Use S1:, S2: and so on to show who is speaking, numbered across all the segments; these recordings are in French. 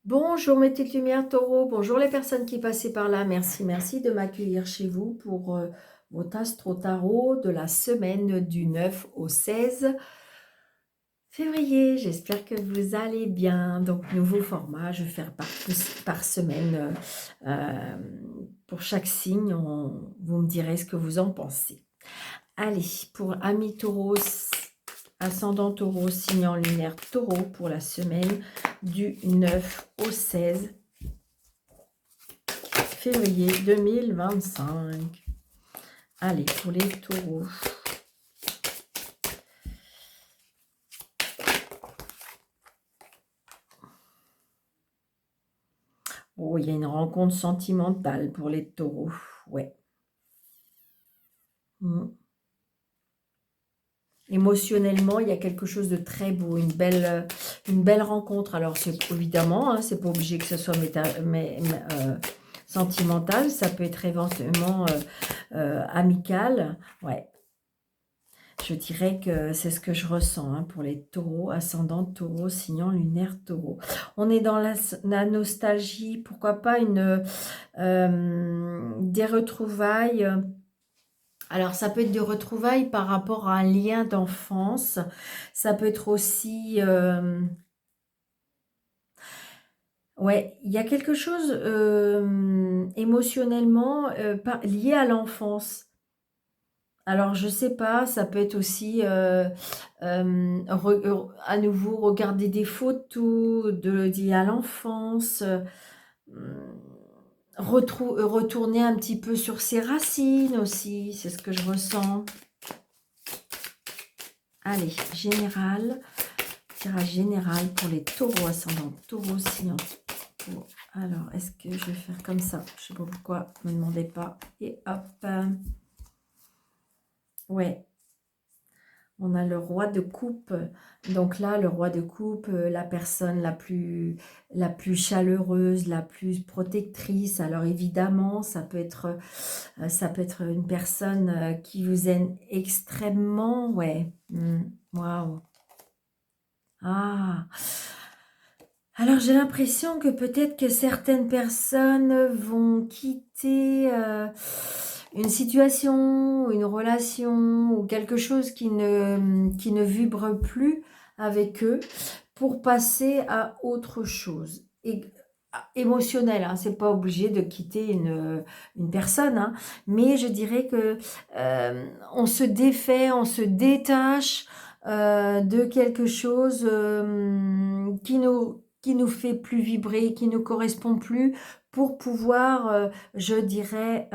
S1: Bonjour mes petites lumières taureau, bonjour les personnes qui passaient par là, merci de m'accueillir chez vous pour votre astro tarot de la semaine du 9 au 16 février. J'espère que vous allez bien. Donc nouveau format, je vais faire par semaine pour chaque signe, vous me direz ce que vous en pensez. Allez, pour amis taureau, ascendant taureau, signe en lunaire taureau pour la semaine du 9 au 16 février 2025. Allez, pour les taureaux. Oh, il y a une rencontre sentimentale pour les taureaux. Ouais. Émotionnellement, il y a quelque chose de très beau, une belle rencontre. Alors, c'est évidemment, hein, c'est pas obligé que ce soit sentimental. Ça peut être éventuellement amical. Ouais. Je dirais que c'est ce que je ressens hein, pour les taureaux, ascendant taureau, signe lunaire taureau. On est dans la nostalgie, pourquoi pas des retrouvailles. Alors, ça peut être des retrouvailles par rapport à un lien d'enfance. Ça peut être aussi... ouais, il y a quelque chose émotionnellement lié à l'enfance. Alors, je sais pas, ça peut être aussi à nouveau regarder des photos d'il y a l'enfance, retourner un petit peu sur ses racines aussi, c'est ce que je ressens. Allez, général, tirage général pour les taureaux ascendant, taureaux signe. Alors, est-ce que je vais faire comme ça? Je sais pas pourquoi, ne me demandez pas. Et hop. Ouais. On a le roi de coupe. Donc là, le roi de coupe, la personne la plus chaleureuse, la plus protectrice. Alors évidemment, ça peut être une personne qui vous aime extrêmement. Ouais. Waouh. Ah. Alors j'ai l'impression que peut-être que certaines personnes vont quitter une situation, une relation ou quelque chose qui ne vibre plus avec eux pour passer à autre chose. Et, émotionnel, hein, c'est pas obligé de quitter une personne, hein, mais je dirais que on se défait, on se détache de quelque chose qui nous fait plus vibrer, qui ne correspond plus, pour pouvoir, je dirais,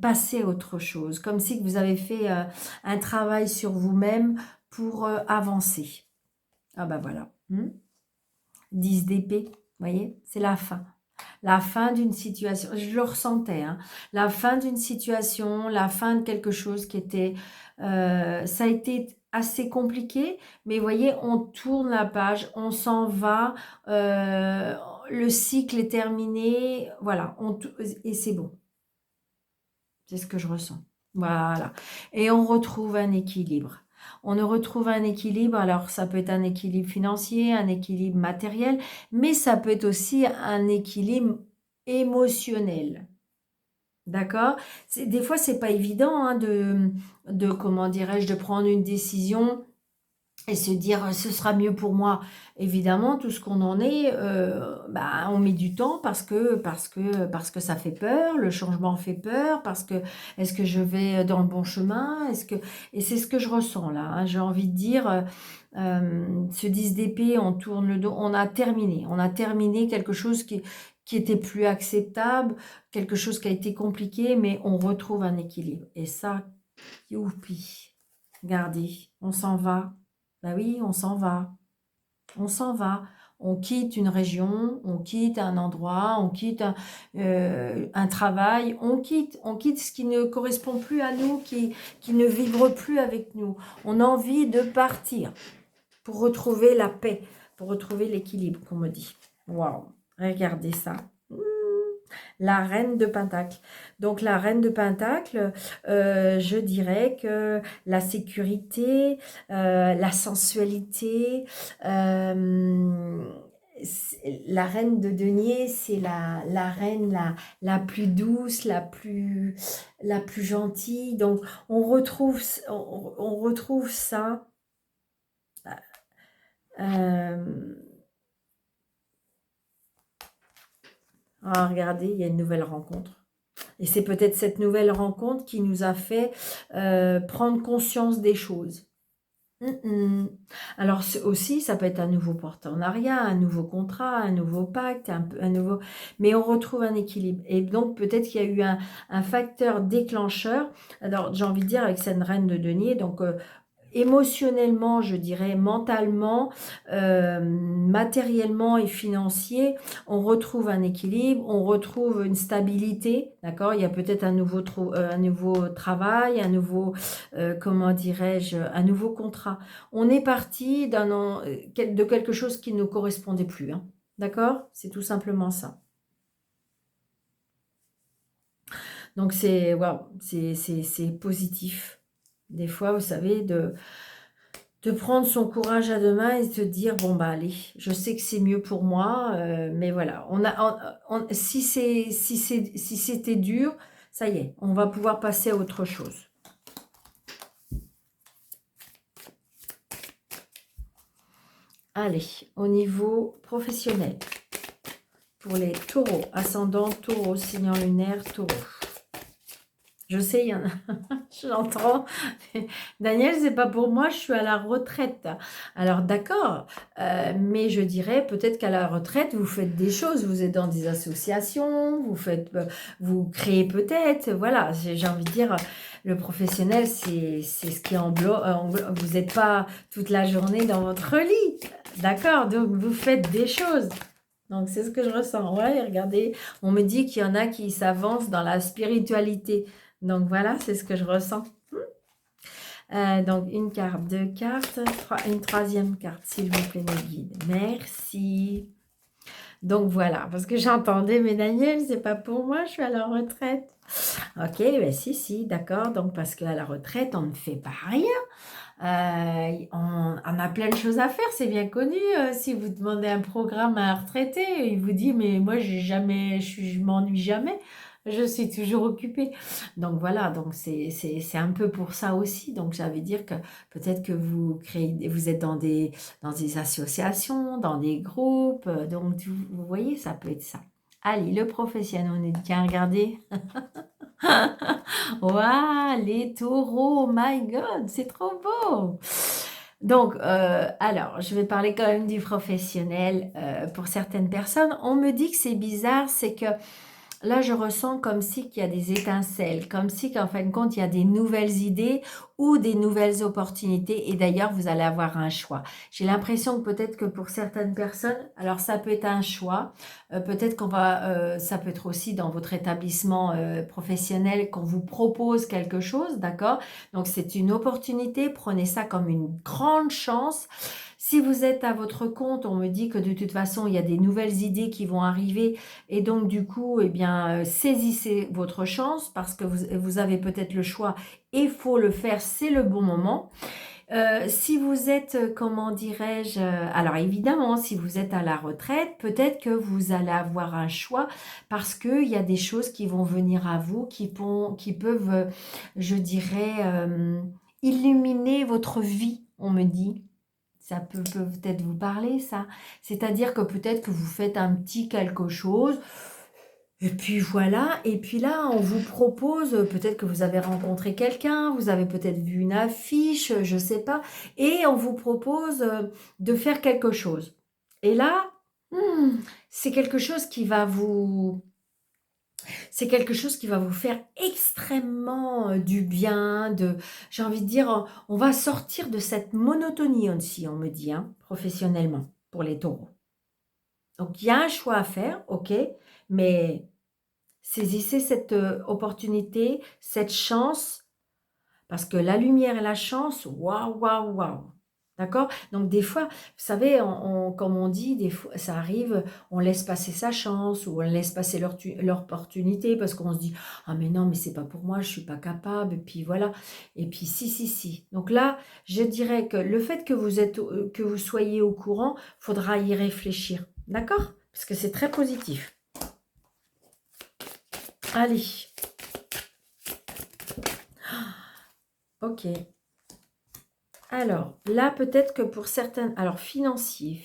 S1: passer à autre chose. Comme si vous avez fait un travail sur vous-même pour avancer. Ah ben voilà. 10 d'épée, vous voyez, c'est la fin. La fin d'une situation, je le ressentais, hein, la fin d'une situation, la fin de quelque chose qui était... ça a été assez compliqué, mais vous voyez, on tourne la page, on s'en va, le cycle est terminé, voilà, et c'est bon. C'est ce que je ressens. Voilà. Et on retrouve un équilibre. On retrouve un équilibre, alors ça peut être un équilibre financier, un équilibre matériel, mais ça peut être aussi un équilibre émotionnel. D'accord? Des fois, c'est pas évident hein, comment dirais-je, de prendre une décision et se dire ce sera mieux pour moi. Évidemment, tout ce qu'on en est, bah, on met du temps parce que ça fait peur, le changement fait peur, parce que est-ce que je vais dans le bon chemin, et c'est ce que je ressens là. Hein, j'ai envie de dire, ce 10 d'épée, on tourne le dos, on a terminé quelque chose qui était plus acceptable, quelque chose qui a été compliqué, mais on retrouve un équilibre. Et ça, youpi, regardez, on s'en va. Ben oui, on s'en va. On s'en va. On quitte une région, on quitte un endroit, on quitte un travail, on quitte ce qui ne correspond plus à nous, qui ne vibre plus avec nous. On a envie de partir pour retrouver la paix, pour retrouver l'équilibre, qu'on me dit. Waouh, regardez ça. La reine de Pentacle. Donc la reine de Pentacle, je dirais que la sécurité, la sensualité, la reine de denier, c'est la reine la plus douce, la plus gentille. Donc, on retrouve ça. Regardez, il y a une nouvelle rencontre. Et c'est peut-être cette nouvelle rencontre qui nous a fait prendre conscience des choses. Alors aussi, ça peut être un nouveau partenariat, un nouveau contrat, un nouveau pacte, un nouveau... Mais on retrouve un équilibre. Et donc, peut-être qu'il y a eu un facteur déclencheur. Alors, j'ai envie de dire, avec cette reine de denier, donc... émotionnellement, je dirais, mentalement, matériellement et financier, on retrouve un équilibre, on retrouve une stabilité, d'accord? Il y a peut-être un nouveau travail, comment dirais-je, un nouveau contrat. On est parti de quelque chose qui ne correspondait plus, hein, d'accord? C'est tout simplement ça. Donc c'est waouh, c'est positif. Des fois, vous savez, de prendre son courage à deux mains et de se dire, bon bah allez, je sais que c'est mieux pour moi, mais voilà, si c'était dur, ça y est, on va pouvoir passer à autre chose. Allez, au niveau professionnel, pour les taureaux, ascendant taureau, signe lunaire taureau. Je sais, il y en a, je l'entends. Daniel, c'est pas pour moi, je suis à la retraite. Alors d'accord, mais je dirais peut-être qu'à la retraite, vous faites des choses, vous êtes dans des associations, vous créez peut-être, voilà, j'ai envie de dire, le professionnel, c'est ce qui vous n'êtes pas toute la journée dans votre lit, d'accord, donc vous faites des choses. Donc c'est ce que je ressens. Ouais, regardez, on me dit qu'il y en a qui s'avancent dans la spiritualité. Donc voilà, c'est ce que je ressens. Donc une carte, deux cartes, une troisième carte, s'il vous plaît, mes guides. Merci. Donc voilà, parce que j'entendais, mais Daniel, c'est pas pour moi, je suis à la retraite. Ok, ben si, d'accord. Donc parce qu'à la retraite, on ne fait pas rien. On a plein de choses à faire, c'est bien connu. Si vous demandez un programme à un retraité, il vous dit, mais moi, je m'ennuie jamais. Je suis toujours occupée. Donc voilà, donc c'est un peu pour ça aussi. Donc ça veut dire que peut-être que vous êtes dans des associations, dans des groupes. Donc vous voyez, ça peut être ça. Allez, le professionnel, on est bien regardez. Waouh, les taureaux, oh my God, c'est trop beau. Donc, alors, je vais parler quand même du professionnel pour certaines personnes. On me dit que c'est bizarre, c'est que là, je ressens comme si qu'il y a des étincelles, comme si qu'en fin de compte, il y a des nouvelles idées ou des nouvelles opportunités. Et d'ailleurs, vous allez avoir un choix. J'ai l'impression que peut-être que pour certaines personnes, alors ça peut être un choix, peut-être ça peut être aussi dans votre établissement professionnel qu'on vous propose quelque chose, d'accord? Donc, c'est une opportunité. Prenez ça comme une grande chance. Si vous êtes à votre compte, on me dit que de toute façon, il y a des nouvelles idées qui vont arriver et donc du coup, eh bien, saisissez votre chance parce que vous avez peut-être le choix et il faut le faire, c'est le bon moment. Si vous êtes, comment dirais-je, alors évidemment, si vous êtes à la retraite, peut-être que vous allez avoir un choix parce qu'il y a des choses qui vont venir à vous, qui peuvent, je dirais, illuminer votre vie, on me dit. Ça peut peut-être vous parler, ça. C'est-à-dire que peut-être que vous faites un petit quelque chose, et puis voilà, et puis là, on vous propose, peut-être que vous avez rencontré quelqu'un, vous avez peut-être vu une affiche, je ne sais pas, et on vous propose de faire quelque chose. Et là, c'est quelque chose qui va vous... C'est quelque chose qui va vous faire extrêmement du bien, j'ai envie de dire, on va sortir de cette monotonie aussi, on me dit, hein, professionnellement, pour les taureaux. Donc, il y a un choix à faire, ok, mais saisissez cette opportunité, cette chance, parce que la lumière et la chance, waouh, waouh, waouh. D'accord? Donc des fois, vous savez, comme on dit, des fois, ça arrive, on laisse passer sa chance ou on laisse passer l'opportunité parce qu'on se dit, ah mais non, mais c'est pas pour moi, je suis pas capable. Et puis voilà. Et puis si. Donc là, je dirais que le fait que vous soyez au courant, faudra y réfléchir. D'accord? parce que c'est très positif. Allez. Ok. Alors, là, peut-être que pour certaines... Alors, financier.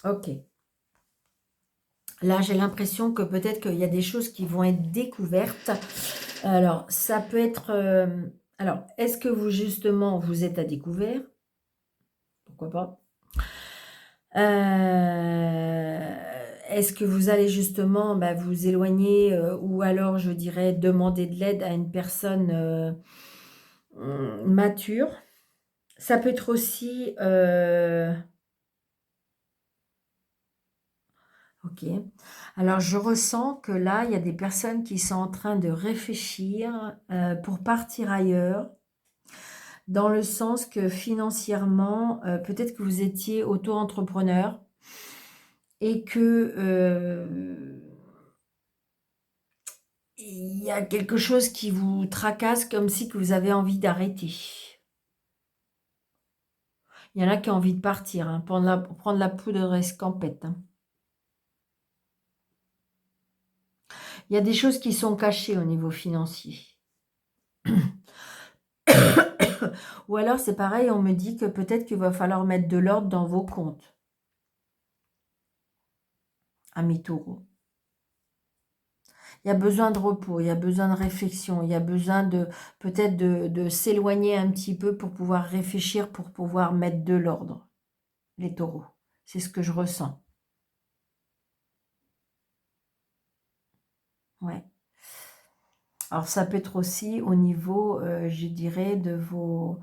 S1: Ok. Là, j'ai l'impression que peut-être qu'il y a des choses qui vont être découvertes. Alors, ça peut être... alors, est-ce que vous, justement, vous êtes à découvert? Pourquoi pas? Est-ce que vous allez justement vous éloigner ou alors, je dirais, demander de l'aide à une personne mature? Ça peut être aussi... ok. Alors, je ressens que là, il y a des personnes qui sont en train de réfléchir pour partir ailleurs, dans le sens que financièrement, peut-être que vous étiez auto-entrepreneur et que il y a quelque chose qui vous tracasse comme si que vous avez envie d'arrêter. Il y en a qui ont envie de partir, hein, prendre la poudre escampette. Hein. Il y a des choses qui sont cachées au niveau financier. Ou alors c'est pareil, on me dit que peut-être qu'il va falloir mettre de l'ordre dans vos comptes. Amis taureaux. Il y a besoin de repos, il y a besoin de réflexion, il y a besoin de peut-être de s'éloigner un petit peu pour pouvoir réfléchir, pour pouvoir mettre de l'ordre, les taureaux. C'est ce que je ressens. Ouais. Alors ça peut être aussi au niveau, je dirais, de vos...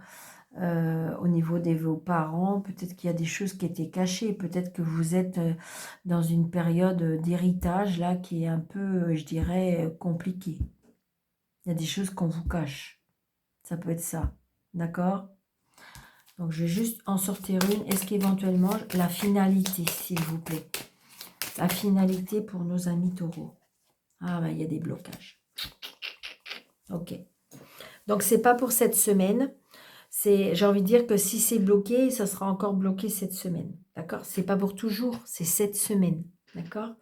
S1: au niveau de vos parents, peut-être qu'il y a des choses qui étaient cachées, peut-être que vous êtes dans une période d'héritage là qui est un peu, je dirais, compliquée. Il y a des choses qu'on vous cache. Ça peut être ça. D'accord? Donc, je vais juste en sortir une. Est-ce qu'éventuellement, la finalité, s'il vous plaît. La finalité pour nos amis taureaux. Ah, il y a des blocages. Ok. Donc, c'est pas pour cette semaine. J'ai envie de dire que si c'est bloqué, ça sera encore bloqué cette semaine. D'accord? C'est pas pour toujours, c'est cette semaine. D'accord?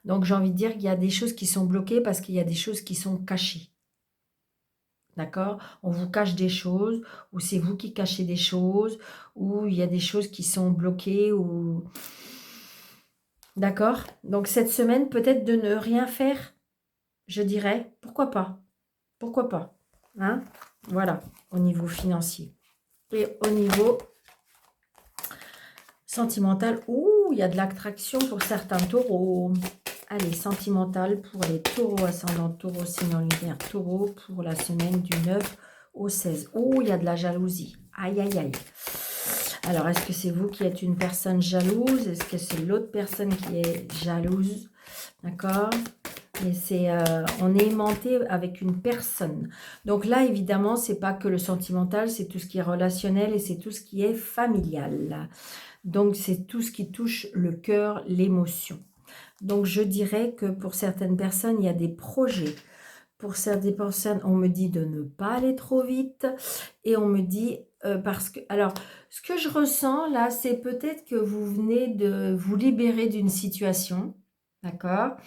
S1: Donc, j'ai envie de dire qu'il y a des choses qui sont bloquées parce qu'il y a des choses qui sont cachées. D'accord? On vous cache des choses, ou c'est vous qui cachez des choses, ou il y a des choses qui sont bloquées, ou... D'accord? Donc cette semaine, peut-être de ne rien faire, je dirais. Pourquoi pas? Pourquoi pas? Hein? Voilà, au niveau financier. Et au niveau sentimental, ouh, il y a de l'attraction pour certains taureaux. Allez, sentimental pour les taureaux, ascendant taureau, signe lunaire taureau, pour la semaine du 9 au 16. Oh, il y a de la jalousie. Aïe, aïe, aïe. Alors, est-ce que c'est vous qui êtes une personne jalouse? Est-ce que c'est l'autre personne qui est jalouse? D'accord? Et c'est, on est aimanté avec une personne. Donc là, évidemment, c'est pas que le sentimental, c'est tout ce qui est relationnel et c'est tout ce qui est familial. Donc, c'est tout ce qui touche le cœur, l'émotion. Donc, je dirais que pour certaines personnes, il y a des projets. Pour certaines personnes, on me dit de ne pas aller trop vite. Et on me dit, parce que... Alors, ce que je ressens là, c'est peut-être que vous venez de vous libérer d'une situation. D'accord?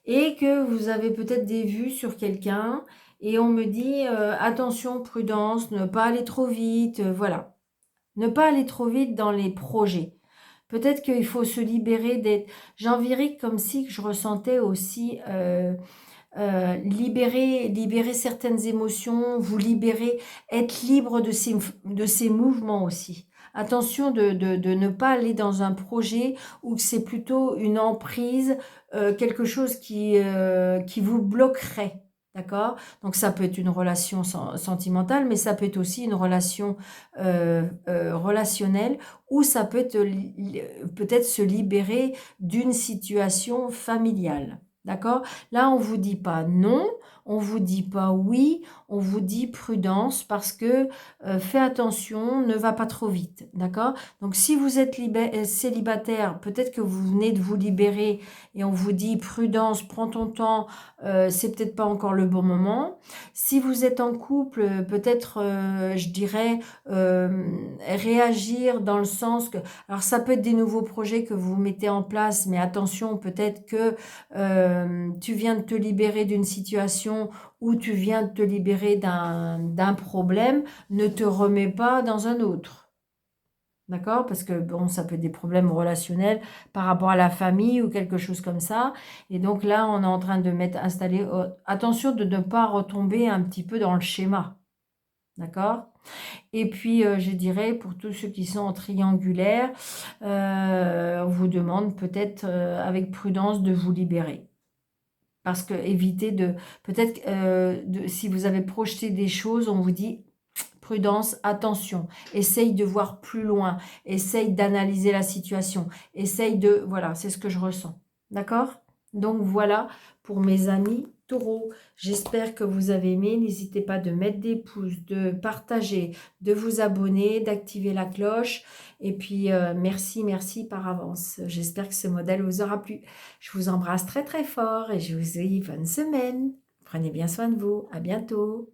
S1: Et que vous avez peut-être des vues sur quelqu'un. Et on me dit, attention, prudence, ne pas aller trop vite. Voilà. Ne pas aller trop vite dans les projets. Peut-être qu'il faut se libérer d'être... J'envirais comme si que je ressentais aussi libérer certaines émotions, vous libérer, être libre de ces mouvements aussi. Attention de ne pas aller dans un projet où c'est plutôt une emprise, quelque chose qui vous bloquerait. D'accord? Donc ça peut être une relation sentimentale, mais ça peut être aussi une relation relationnelle, ou ça peut être peut-être se libérer d'une situation familiale. D'accord? Là, on ne vous dit pas non, on vous dit pas oui, on vous dit prudence parce que fais attention, ne va pas trop vite, d'accord? Donc si vous êtes célibataire, peut-être que vous venez de vous libérer et on vous dit prudence, prends ton temps, c'est peut-être pas encore le bon moment. Si vous êtes en couple, peut-être, je dirais, réagir dans le sens que, alors ça peut être des nouveaux projets que vous mettez en place, mais attention, peut-être que tu viens de te libérer d'une situation ou tu viens de te libérer d'un problème, ne te remets pas dans un autre. D'accord? Parce que bon, ça peut être des problèmes relationnels par rapport à la famille ou quelque chose comme ça. Et donc là, on est en train de installer, attention de ne pas retomber un petit peu dans le schéma. D'accord? Et puis, je dirais, pour tous ceux qui sont en triangulaire, on vous demande peut-être avec prudence de vous libérer. Parce que évitez de, peut-être, si vous avez projeté des choses, on vous dit prudence, attention, essaye de voir plus loin, essaye d'analyser la situation, essaye de, voilà, c'est ce que je ressens. D'accord? Donc voilà pour mes amis taureaux. J'espère que vous avez aimé. N'hésitez pas de mettre des pouces, de partager, de vous abonner, d'activer la cloche. Et puis, merci, merci par avance. J'espère que ce modèle vous aura plu. Je vous embrasse très, très fort et je vous dis bonne semaine. Prenez bien soin de vous. À bientôt.